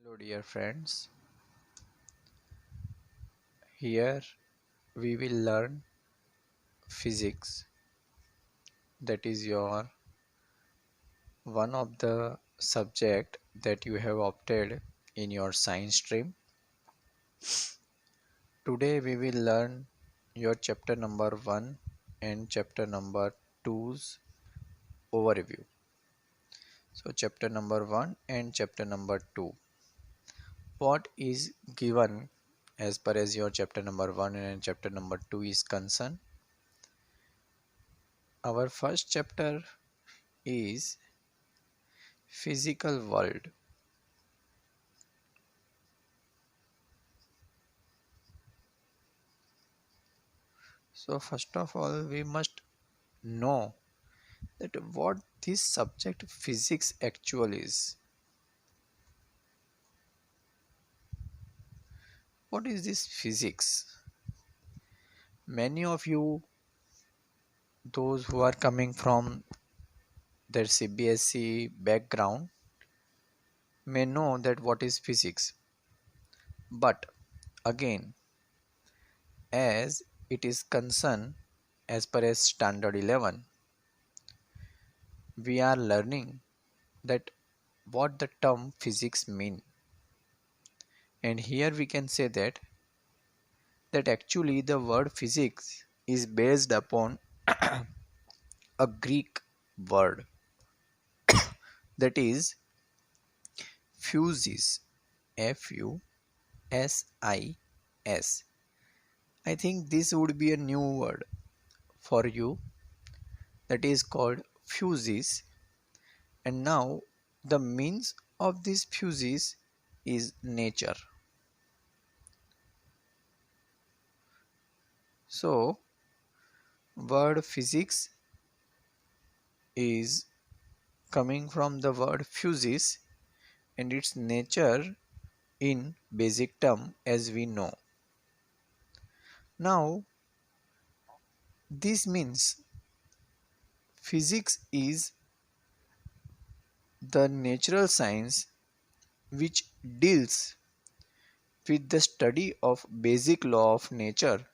Hello, dear friends. Here we will learn physics. That is your one of the subject that you have opted in your science stream. Today we will learn your chapter number 1 and chapter number two's overview. So chapter number 1 and chapter number 2. What is given as per as your chapter number 1 and chapter number 2 is concerned? Our first chapter is physical world. So first of all, we must know that what this subject physics actually is. What is this physics? Many of you, those who are coming from their CBSE background, may know that what is physics. But again, as it is concerned as per as standard 11, we are learning that what the term physics mean. And here we can say that actually the word physics is based upon a Greek word, that is physis, Fusis. I think this would be a new word for you, that is called physis. And now the means of this physis is nature. So word physics is coming from the word physis and its nature in basic term as we know. Now this means physics is the natural science which deals with the study of basic law of nature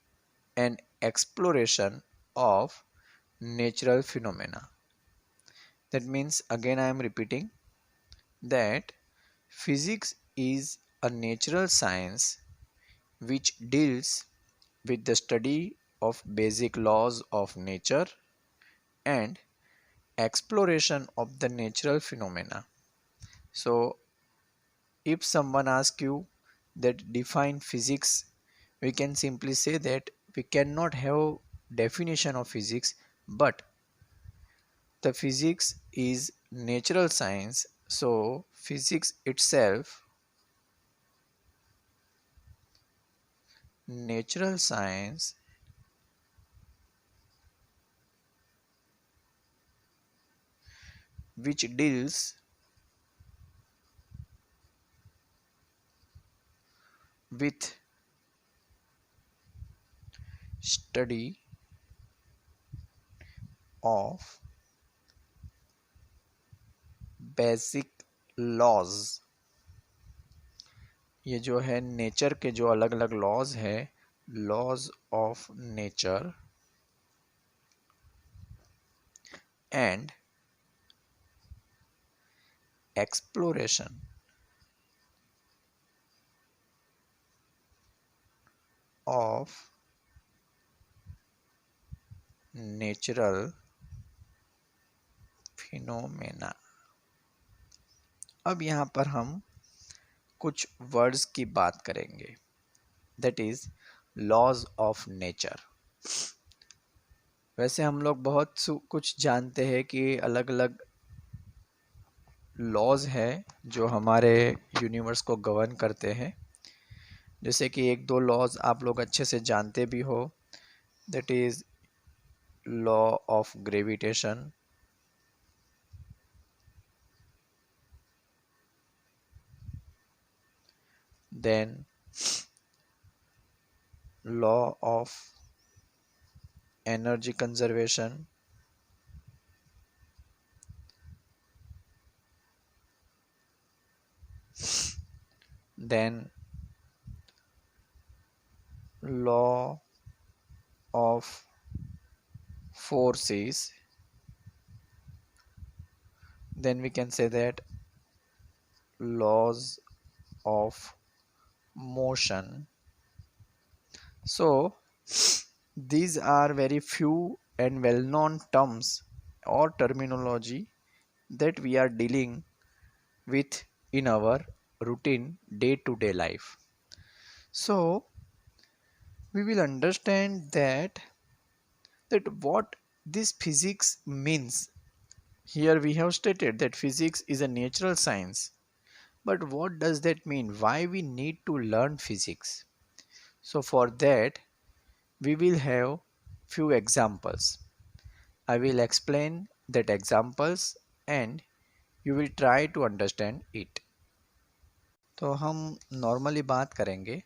and exploration of natural phenomena. That means, again I am repeating, that physics is a natural science which deals with the study of basic laws of nature and exploration of the natural phenomena. So if someone asks you that define physics, we can simply say that we cannot have definition of physics, but the physics is natural science. So physics itself, natural science, which deals with study of basic laws. ये जो है nature के जो अलग अलग laws है, laws of nature and exploration of natural phenomena. अब यहाँ पर हम कुछ वर्ड्स की बात करेंगे, that is laws of nature. वैसे हम लोग बहुत कुछ जानते हैं कि अलग अलग लॉज है जो हमारे यूनिवर्स को गवर्न करते हैं. जैसे कि एक दो लॉज आप लोग अच्छे से जानते भी हो, that is law of gravitation, then law of energy conservation, then law of forces, then we can say that laws of motion. So these are very few and well-known terms or terminology that we are dealing with in our routine day-to-day life. So we will understand that what this physics means. Here we have stated that physics is a natural science. But what does that mean? Why we need to learn physics? So for that we will have few examples. I will explain that examples and you will try to understand it. तो हम normally बात करेंगे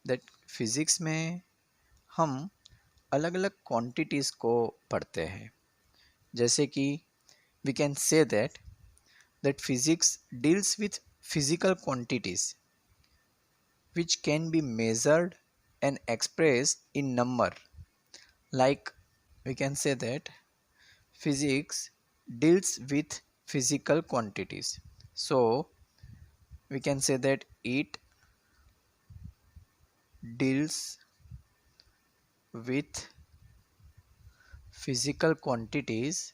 that physics में हम अलग अलग quantities को पढ़ते हैं. जैसे कि we can say that physics deals with physical quantities which can be measured and expressed in number. Like we can say that physics deals with physical quantities. So we can say that it deals with physical quantities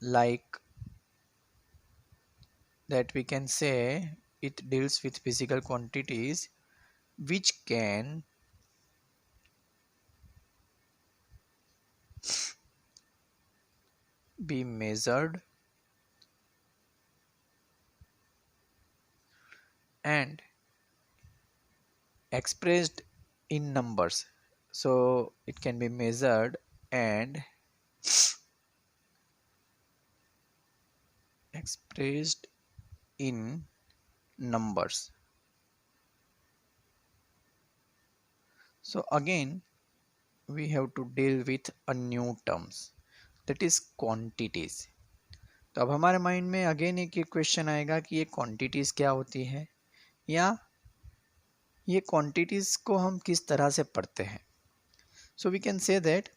like that we can say it deals with physical quantities which can be measured and expressed in numbers. So it can be measured and expressed in numbers. So again we have to deal with a new terms, that is quantities. तो अब हमारे mind में again एक ये question आएगा कि ये quantities क्या होती है या ये क्वांटिटीज को हम किस तरह से पढ़ते हैं. So we can say that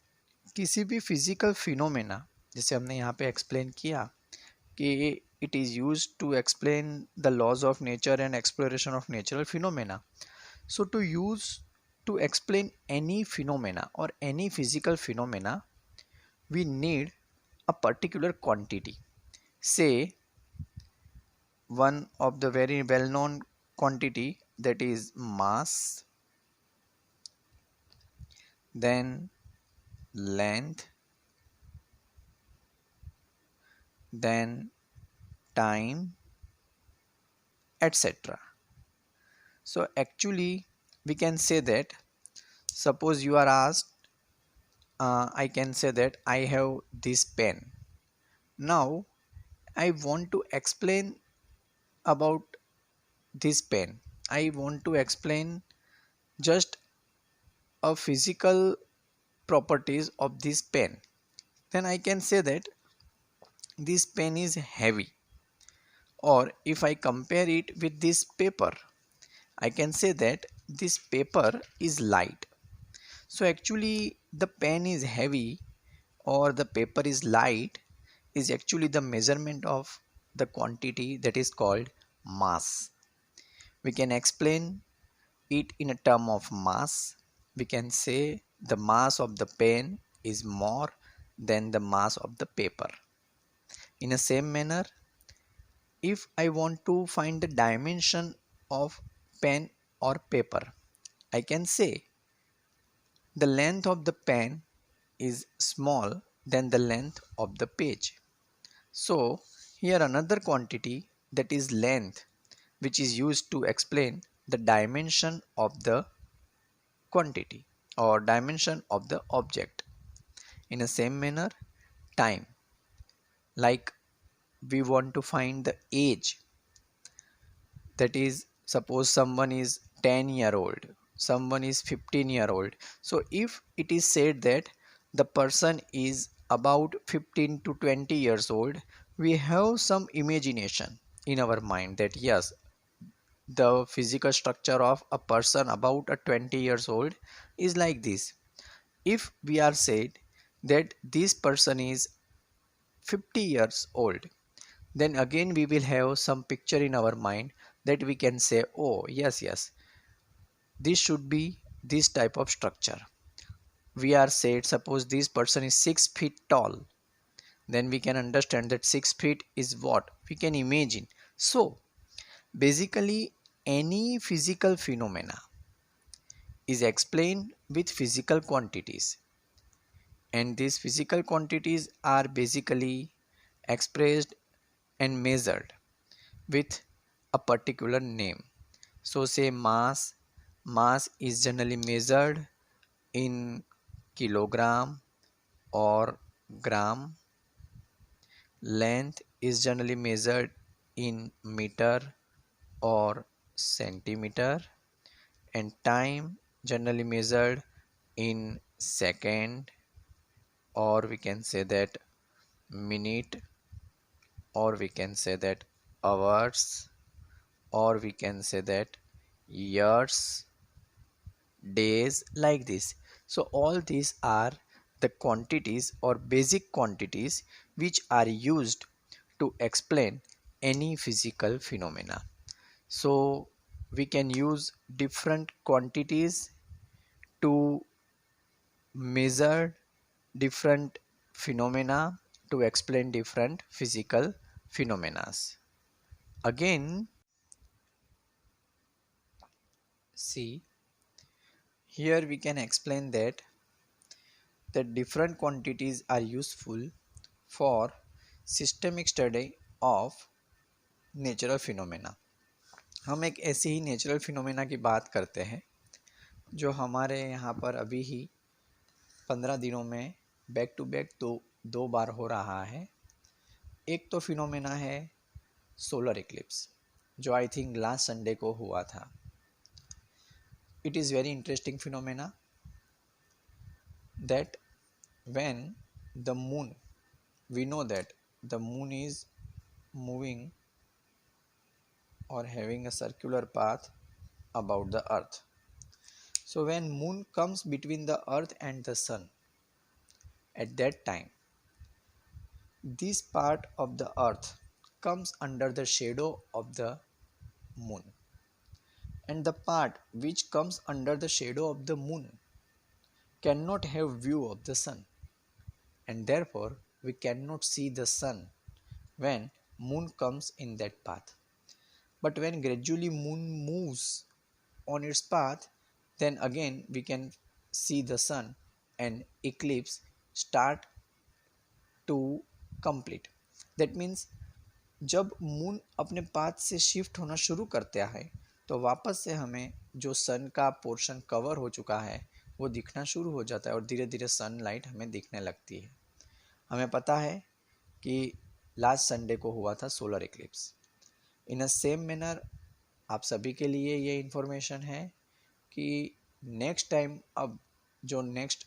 किसी भी फिजिकल फिनोमेना, जैसे हमने यहाँ पे एक्सप्लेन किया कि it is use to explain the laws of nature and exploration of natural phenomena. So to use to explain any phenomena or any physical phenomena, we need a particular quantity. Say one of the very well known quantity, that is mass, then length, then time, etc. So actually we can say that, suppose you are asked, I can say that I have this pen. Now I want to explain about this pen. I want to explain just a physical properties of this pen. Then I can say that this pen is heavy, or if I compare it with this paper, I can say that this paper is light. So actually the pen is heavy or the paper is light is actually the measurement of the quantity that is called mass. We can explain it in a term of mass. We can say the mass of the pen is more than the mass of the paper. In the same manner, if I want to find the dimension of pen or paper, I can say the length of the pen is small than the length of the page. So here another quantity, that is length, which is used to explain the dimension of the quantity or dimension of the object. In the same manner, time, like we want to find the age, that is suppose someone is 10-year-old, someone is 15-year-old. So if it is said that the person is about 15 to 20 years old, we have some imagination in our mind that yes, the physical structure of a person about a 20 years old is like this. If we are said that this person is 50 years old, then again we will have some picture in our mind that we can say, oh yes, yes, this should be this type of structure. We are said, suppose this person is 6 feet tall, then we can understand that 6 feet is what we can imagine. So basically any physical phenomena is explained with physical quantities, and these physical quantities are basically expressed and measured with a particular name. So say mass is generally measured in kilogram or gram. Length is generally measured in meter or centimeter, and time generally measured in second, or we can say that minute, or we can say that hours, or we can say that years, days, like this. So all these are the quantities or basic quantities which are used to explain any physical phenomena. So we can use different quantities to measure different phenomena, to explain different physical phenomena. Again, see, here we can explain that different quantities are useful for systemic study of natural phenomena. हम एक ऐसी ही natural phenomena की बात करते हैं जो हमारे यहाँ पर अभी ही 15 दिनों में बैक टू बैक दो बार हो रहा है. एक तो फिनोमेना है सोलर इक्लिप्स, जो आई थिंक लास्ट संडे को हुआ था. It is very interesting phenomena that when the moon, we know that the moon is moving or having a circular path about the earth. So when moon comes between the earth and the sun, at that time this part of the earth comes under the shadow of the moon, and the part which comes under the shadow of the moon cannot have view of the sun, and therefore we cannot see the sun when moon comes in that path. But when gradually moon moves on its path, then again we can see the sun and eclipse start to complete. That means जब moon अपने path से shift होना शुरू करता है तो वापस से हमें जो सन का पोर्शन कवर हो चुका है वो दिखना शुरू हो जाता है और धीरे धीरे सनलाइट हमें दिखने लगती है. हमें पता है कि लास्ट संडे को हुआ था सोलर इक्लिप्स. इन अ सेम मैनर आप सभी के लिए ये इन्फॉर्मेशन है कि नेक्स्ट टाइम, अब जो नेक्स्ट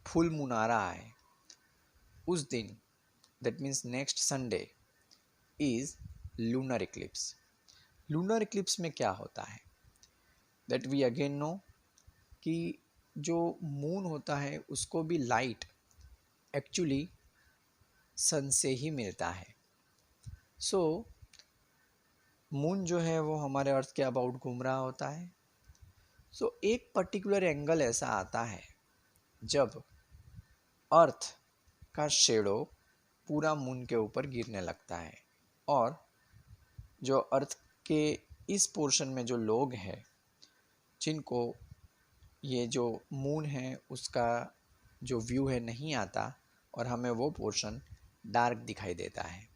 फुल मून आ रहा है उस दिन, that means next Sunday is lunar Eclipse. Lunar Eclipse में क्या होता है, दैट वी अगेन नो कि जो मून होता है उसको भी लाइट एक्चुअली सन से ही मिलता है. सो मून जो है वो हमारे अर्थ के अबाउट घूम रहा होता है. सो एक पर्टिकुलर एंगल ऐसा आता है जब अर्थ का शेडो पूरा मून के ऊपर गिरने लगता है, और जो अर्थ के इस पोर्शन में जो लोग हैं जिनको ये जो मून है उसका जो व्यू है नहीं आता और हमें वो पोर्शन डार्क दिखाई देता है,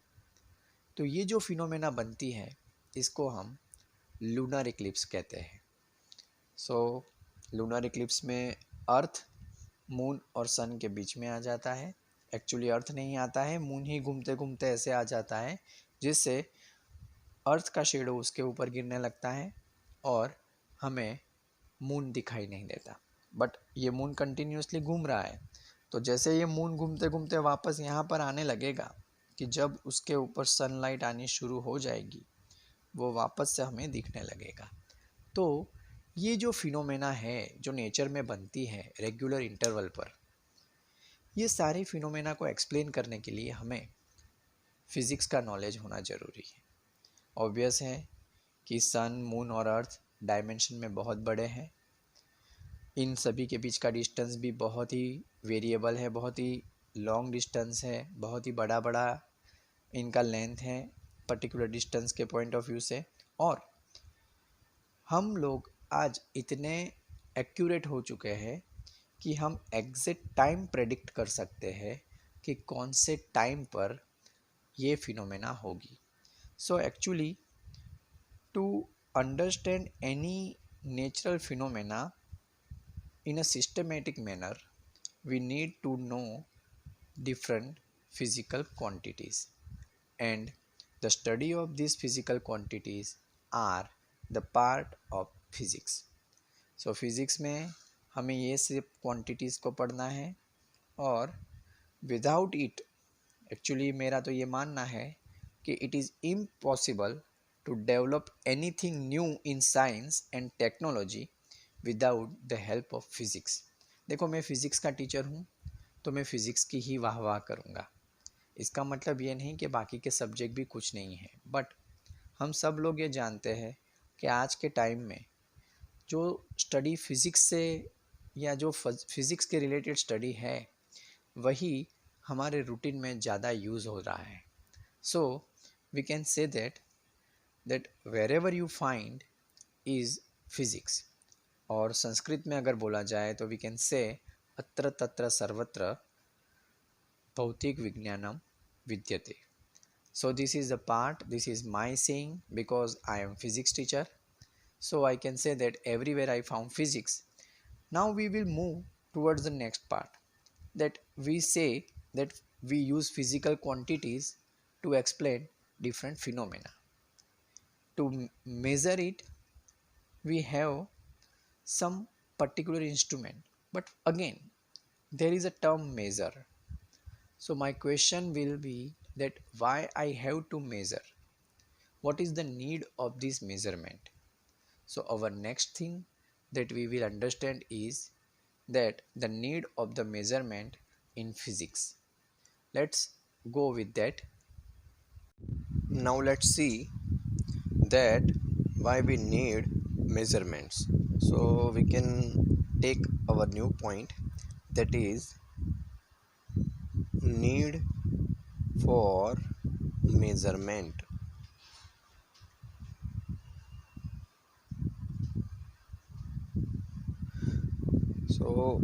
तो ये जो फिनोमेना बनती है इसको हम लूनर इक्लिप्स कहते हैं. सो लूनर इक्लिप्स में अर्थ मून और सन के बीच में आ जाता है. एक्चुअली अर्थ नहीं आता है, मून ही घूमते घूमते ऐसे आ जाता है जिससे अर्थ का शेडो उसके ऊपर गिरने लगता है और हमें मून दिखाई नहीं देता, बट ये मून कंटिन्यूसली घूम रहा है। तो जैसे ये मून घूमते घूमते वापस यहाँ पर आने लगेगा कि जब उसके ऊपर सनलाइट आनी शुरू हो जाएगी, वो वापस से हमें दिखने लगेगा। तो ये जो फिनोमेना है जो नेचर में बनती है रेगुलर इंटरवल पर, ये सारे फिनोमेना को एक्सप्लेन करने के लिए हमें फिज़िक्स का नॉलेज होना ज़रूरी है। ऑब्वियस है कि सन, मून और अर्थ डायमेंशन में बहुत बड़े हैं। इन सभी के बीच का डिस्टेंस भी बहुत ही वेरिएबल है, बहुत ही लॉन्ग डिस्टेंस है, बहुत ही बड़ा बड़ा इनका लेंथ है पर्टिकुलर डिस्टेंस के पॉइंट ऑफ व्यू से। और हम लोग आज इतने एक्यूरेट हो चुके हैं कि हम एग्जैक्ट टाइम प्रेडिक्ट कर सकते हैं कि कौन से टाइम पर ये फिनोमेना होगी। So actually to understand any natural phenomena in a systematic manner, we need to know different physical quantities, and the study of these physical quantities are the part of physics. So physics में हमें ये सिर्फ quantities को पढ़ना है, और without it actually मेरा तो ये मानना है कि it is impossible to develop anything new in science and technology without the help of physics. देखो, मैं फ़िज़िक्स का टीचर हूँ तो मैं फ़िज़िक्स की ही वाह वाह करूँगा। इसका मतलब ये नहीं कि बाकी के सब्जेक्ट भी कुछ नहीं है, बट हम सब लोग ये जानते हैं कि आज के टाइम में जो स्टडी फ़िज़िक्स से या जो फ़िज़िक्स के रिलेटेड स्टडी है वही हमारे रूटीन में ज़्यादा यूज़ हो रहा है। So we can say that wherever you find is physics. और संस्कृत में अगर बोला जाए तो वी कैन से अत्र तत्र सर्वत्र भौतिक विज्ञानम विद्यते। So this is the part, this is my saying because I am physics teacher. So I can say that everywhere I found physics. Now we will move towards the next part, that we say that we use physical quantities to explain different phenomena. To measure it, we have some particular instrument, but again there is a term measure. So my question will be that why I have to measure? What is the need of this measurement? So our next thing that we will understand is that the need of the measurement in physics. Let's go with that. Now let's see that why we need measurements. So we can take our new point, that is need for measurement. So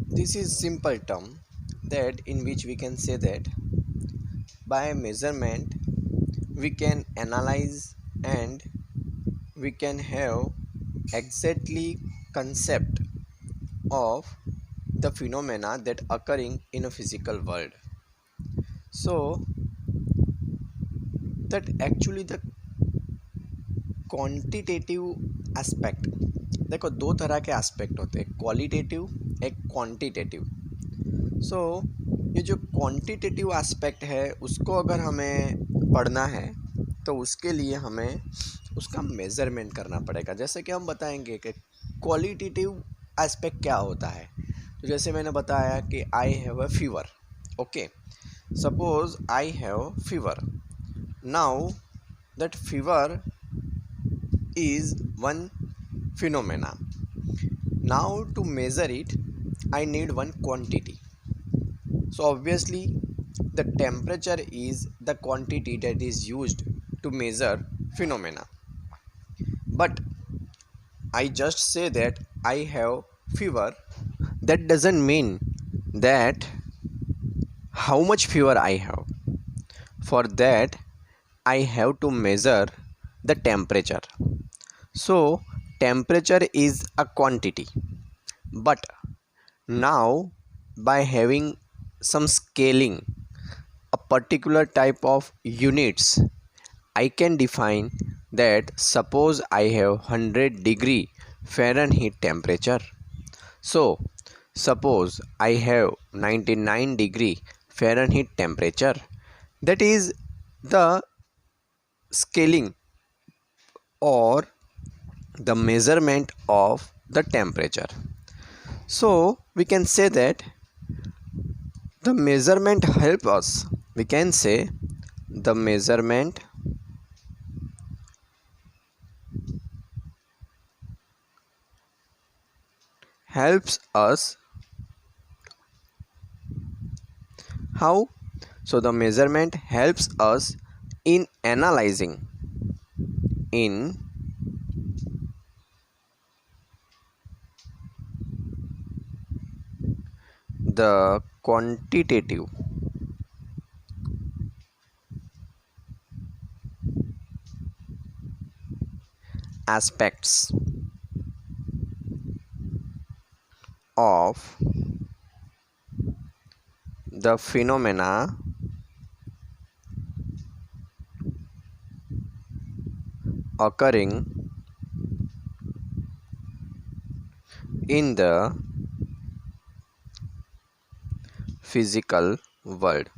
this is simple term that in which we can say that by measurement we can analyze and we can have exactly concept of the phenomena that occurring in a physical world. So that actually the quantitative aspect, देखो दो तरह के aspect होते हैं, qualitative एक quantitative. सो ये जो quantitative aspect है उसको अगर हमें पढ़ना है तो उसके लिए हमें उसका मेज़रमेंट करना पड़ेगा। जैसे कि हम बताएंगे कि क्वालिटेटिव एस्पेक्ट क्या होता है। तो जैसे मैंने बताया कि I have a fever, okay, suppose I have fever, now that fever is one phenomena. Now to measure it I need one quantity. So obviously the temperature is the quantity that is used to measure phenomena. But I just say that I have fever, that doesn't mean that how much fever I have. For that I have to measure the temperature. So temperature is a quantity, but now by having some scaling, a particular type of units, I can define that suppose I have 100 degree Fahrenheit temperature. So, suppose I have 99 degree Fahrenheit temperature. That is the scaling or the measurement of the temperature. So, we can say that the measurement help us. We can say the measurement helps us. How? So the measurement helps us in analyzing in the quantitative aspects of the phenomena occurring in the physical world.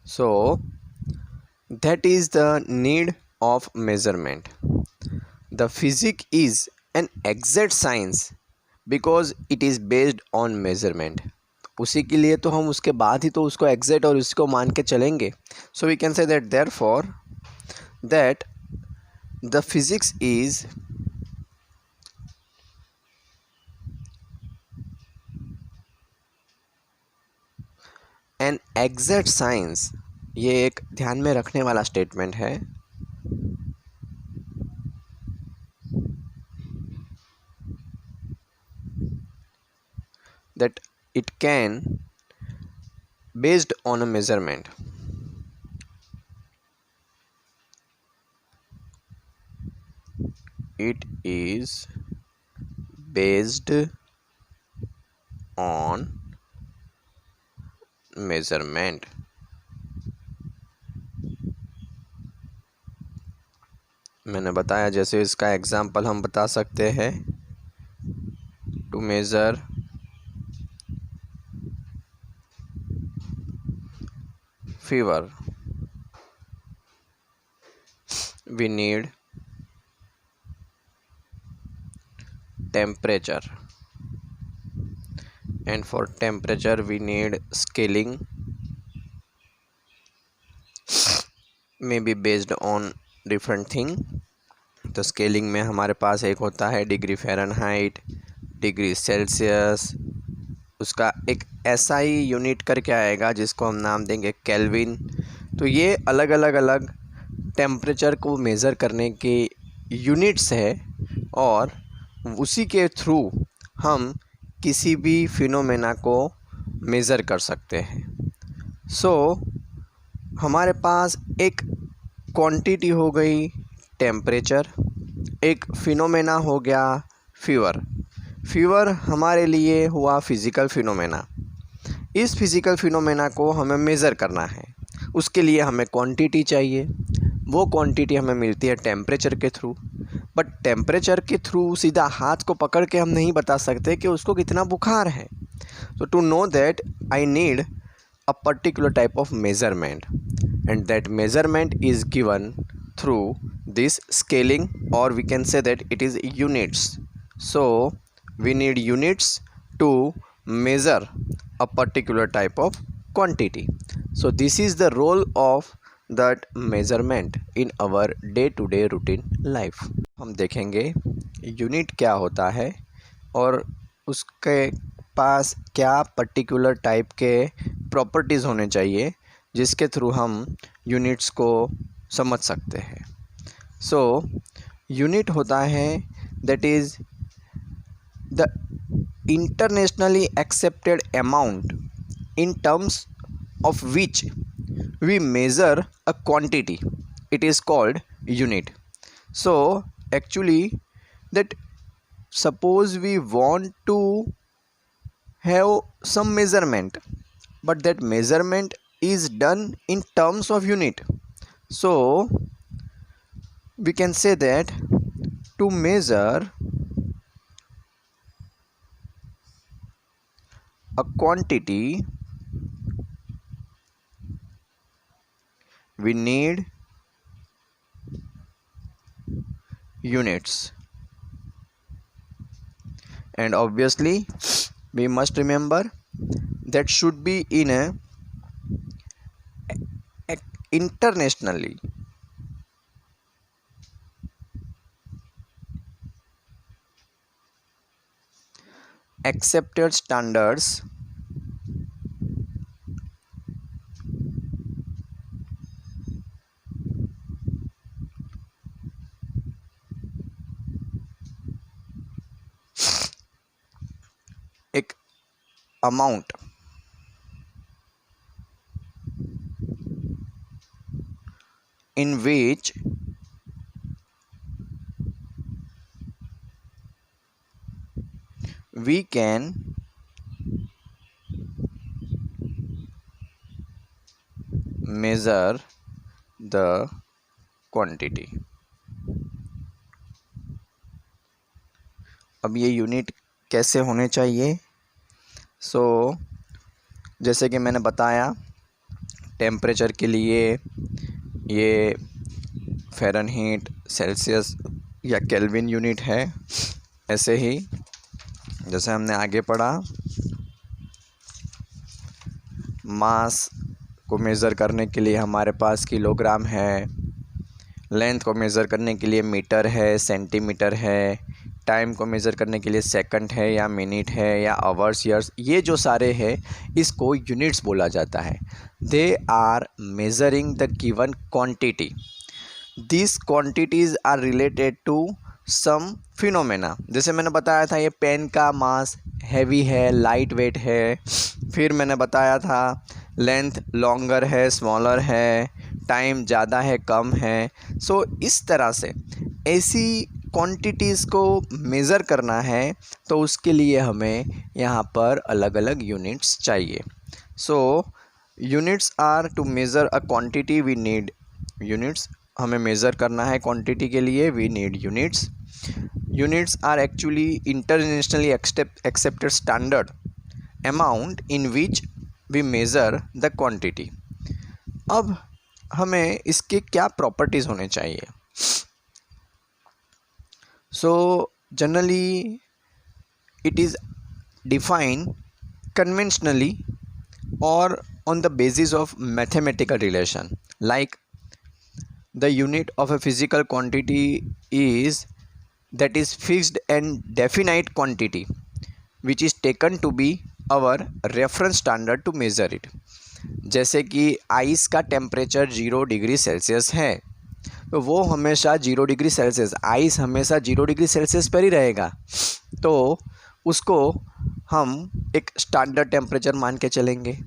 So that is the need of measurement. The physics is an exact science because it is based on measurement. उसी के लिए तो हम उसके बाद ही तो उसको exact और उसको मान के चलेंगे. So we can say that therefore that the physics is an exact science. ये एक ध्यान में रखने वाला स्टेटमेंट है. That it can based on a measurement. It is based on measurement. मैंने बताया जैसे इसका एग्जाम्पल हम बता सकते हैं. To measure fever we need temperature, and for temperature we need scaling, maybe based on different thing. तो स्केलिंग में हमारे पास एक होता है डिग्री फ़ारेनहाइट, डिग्री सेल्सियस, उसका एक एसआई यूनिट करके आएगा जिसको हम नाम देंगे केल्विन. तो ये अलग अलग टेम्परेचर को मेज़र करने के यूनिट्स है और उसी के थ्रू हम किसी भी फिनोमेना को मेज़र कर सकते हैं. सो हमारे पास एक क्वांटिटी हो गई टेम्परेचर, एक फिनोमेना हो गया फीवर. फीवर हमारे लिए हुआ फिज़िकल फिनोमेना. इस फिज़िकल फिनोमेना को हमें मेज़र करना है. उसके लिए हमें क्वांटिटी चाहिए. वो क्वांटिटी हमें मिलती है टेम्परेचर के थ्रू. बट टेम्परेचर के थ्रू सीधा हाथ को पकड़ के हम नहीं बता सकते कि उसको कितना बुखार है. So to know that I need a particular type of measurement, and that measurement is given through this scaling, or we can say that it is units. So we need units to measure a particular type of quantity. So this is the role of that measurement in our day to day routine life. हम देखेंगे unit क्या होता है और उसके पास क्या particular type के properties होने चाहिए जिसके थ्रू हम यूनिट्स को समझ सकते हैं. सो यूनिट होता है that is the internationally accepted amount in terms of which we measure a quantity. It is called unit. So actually that suppose we want to have some measurement, but that measurement is done in terms of unit. So we can say that to measure a quantity we need units, and obviously we must remember that should be in a internationally accepted standards amount in which we can measure the quantity. अब ये unit कैसे होने चाहिए? जैसे कि मैंने बताया, temperature के लिए ये फ़ारेनहीट, सेल्सियस या केल्विन यूनिट है। ऐसे ही जैसे हमने आगे पढ़ा, मास को मेज़र करने के लिए हमारे पास किलोग्राम है, लेंथ को मेज़र करने के लिए मीटर है, सेंटीमीटर है, टाइम को मेज़र करने के लिए सेकंड है या मिनट है या आवर्स, ईयर्स, ये जो सारे हैं इसको यूनिट्स बोला जाता है। They are measuring the given quantity. This quantities are related to some phenomena. जैसे मैंने बताया था, ये पेन का मास हैवी है, लाइट वेट है। फिर मैंने बताया था लेंथ लॉन्गर है, स्मॉलर है, टाइम ज़्यादा है, कम है। इस तरह से ऐसी क्वांटिटीज़ को मेज़र करना है तो उसके लिए हमें यहाँ पर अलग अलग यूनिट्स चाहिए। Units are to measure a quantity we need units. हमें मेज़र करना है क्वांटिटी के लिए, we need units. Units are actually internationally accepted standard amount in which we measure the quantity. अब हमें इसके क्या प्रॉपर्टीज़ होने चाहिए? Generally it is defined conventionally or on the basis of mathematical relation, like the unit of a physical quantity is that is fixed and definite quantity which is taken to be our reference standard to measure it। जैसे कि ice का temperature 0 degree Celsius है, तो वो हमेशा 0 degree Celsius, ice हमेशा 0 degree Celsius पर ही रहेगा, तो उसको हम एक स्टैंडर्ड टेम्परेचर मान के चलेंगे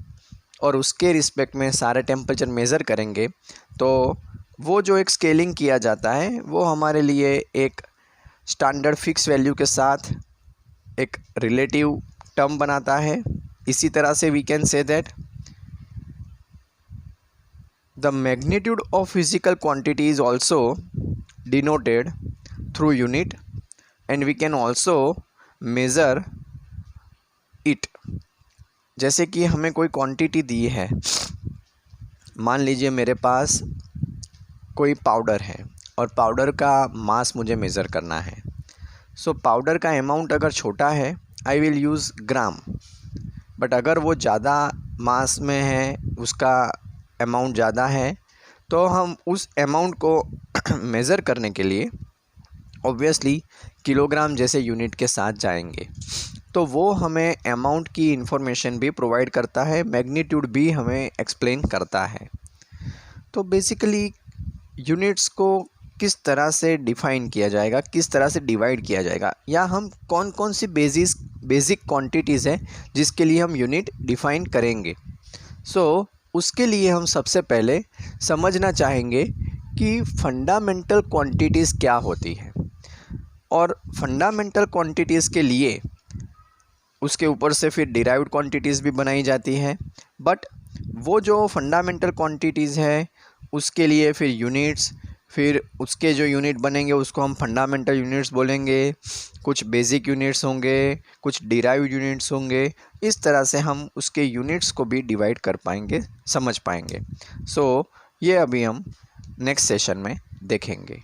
और उसके रिस्पेक्ट में सारे टेम्परेचर मेज़र करेंगे। तो वो जो एक स्केलिंग किया जाता है वो हमारे लिए एक स्टैंडर्ड फिक्स वैल्यू के साथ एक रिलेटिव टर्म बनाता है। इसी तरह से we can say that the magnitude of physical quantity is also denoted through unit and we can also measure it। जैसे कि हमें कोई क्वांटिटी दी है, मान लीजिए मेरे पास कोई पाउडर है और पाउडर का मास मुझे मेज़र करना है। पाउडर का अमाउंट अगर छोटा है I will use gram, but अगर वो ज़्यादा मास में है, उसका अमाउंट ज़्यादा है, तो हम उस अमाउंट को मेज़र करने के लिए ऑब्वियसली किलोग्राम जैसे यूनिट के साथ जाएंगे। तो वो हमें अमाउंट की इंफॉर्मेशन भी प्रोवाइड करता है, मैग्नीट्यूड भी हमें एक्सप्लेन करता है। तो बेसिकली यूनिट्स को किस तरह से डिफ़ाइन किया जाएगा, किस तरह से डिवाइड किया जाएगा, या हम कौन कौन सी बेसिक क्वांटिटीज़ हैं जिसके लिए हम यूनिट डिफ़ाइन करेंगे। उसके लिए हम सबसे पहले समझना चाहेंगे कि फंडामेंटल क्वांटिटीज़ क्या होती है, और फंडामेंटल क्वांटिटीज़ के लिए उसके ऊपर से फिर डिराइव्ड क्वांटिटीज़ भी बनाई जाती हैं। बट वो जो फंडामेंटल क्वांटिटीज़ है उसके लिए फिर यूनिट्स, फिर उसके जो यूनिट बनेंगे उसको हम फंडामेंटल यूनिट्स बोलेंगे, कुछ बेसिक यूनिट्स होंगे, कुछ डिराइव्ड यूनिट्स होंगे। इस तरह से हम उसके यूनिट्स को भी डिवाइड कर पाएंगे, समझ पाएंगे। सो ये अभी हम नेक्स्ट सेशन में देखेंगे।